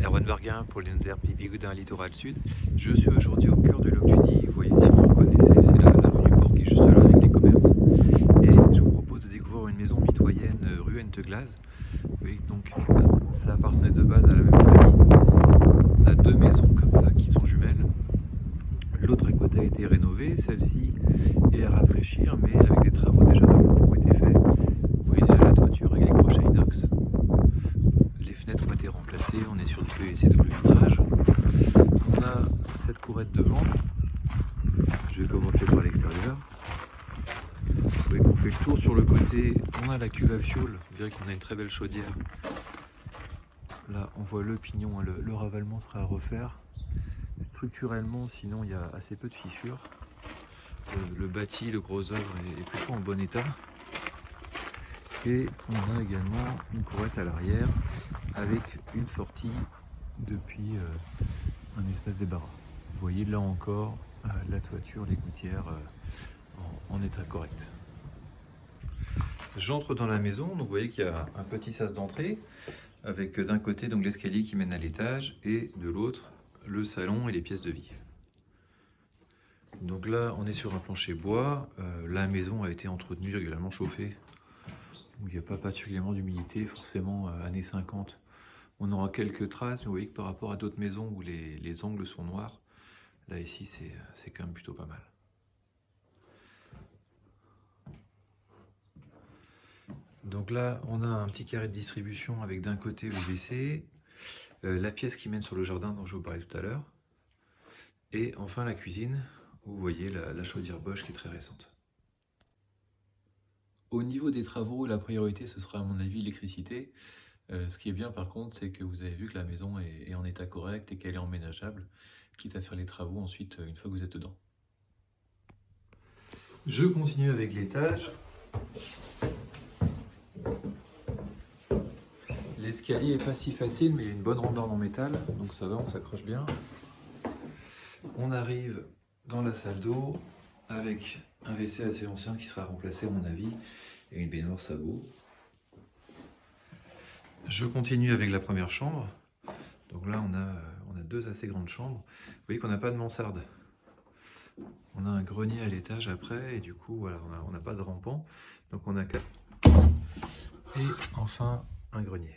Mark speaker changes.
Speaker 1: Erwan Varguin pour l'Inzer Pipigoudin Littoral Sud. Je suis aujourd'hui au cœur du Lac Tuny. Vous voyez, si vous reconnaissez, c'est la rue du Port qui est juste là avec les commerces. Et je vous propose de découvrir une maison mitoyenne rue Enteglaz. Vous voyez, donc ça appartenait de base à la même famille. On a deux maisons comme ça qui sont jumelles. L'autre à côté a été rénovée, celle-ci est à rafraîchir, mais avec des travaux déjà de fond qui ont été faits. Vous voyez déjà la toiture avec les crochets inox. Les fenêtres ont été remplacées, on est sur du PVC double vitrage. On a cette courette devant. Je vais commencer par l'extérieur. Vous voyez qu'on fait le tour sur le côté, on a la cuve à fioul, vous verrez qu'on a une très belle chaudière. Là on voit le pignon, le ravalement sera à refaire. Structurellement sinon il y a assez peu de fissures. Le bâti, le gros œuvre est plutôt en bon état. Et on a également une courette à l'arrière avec une sortie depuis un espace débarras. Vous voyez là encore la toiture, les gouttières en état correct. J'entre dans la maison, donc vous voyez qu'il y a un petit sas d'entrée avec d'un côté donc l'escalier qui mène à l'étage et de l'autre le salon et les pièces de vie. Donc là on est sur un plancher bois, la maison a été entretenue, régulièrement chauffée, où il n'y a pas particulièrement d'humidité, forcément années 50. On aura quelques traces, mais vous voyez que par rapport à d'autres maisons où les angles sont noirs, là ici c'est quand même plutôt pas mal. Donc là on a un petit carré de distribution avec d'un côté le WC, la pièce qui mène sur le jardin dont je vous parlais tout à l'heure, et enfin la cuisine où vous voyez la chaudière Bosch qui est très récente. Au niveau des travaux, la priorité ce sera à mon avis l'électricité. Ce qui est bien par contre, c'est que vous avez vu que la maison est en état correct et qu'elle est emménageable, quitte à faire les travaux ensuite une fois que vous êtes dedans. Je continue avec l'étage. L'escalier est pas si facile, mais il y a une bonne rambarde en métal, donc ça va, on s'accroche bien. On arrive dans la salle d'eau avec un WC assez ancien qui sera remplacé à mon avis et une baignoire sabot. Je continue avec la première chambre. Donc là, on a deux assez grandes chambres. Vous voyez qu'on n'a pas de mansarde. On a un grenier à l'étage après, et du coup, voilà, on n'a pas de rampant. Donc on a quatre. Et enfin, un grenier.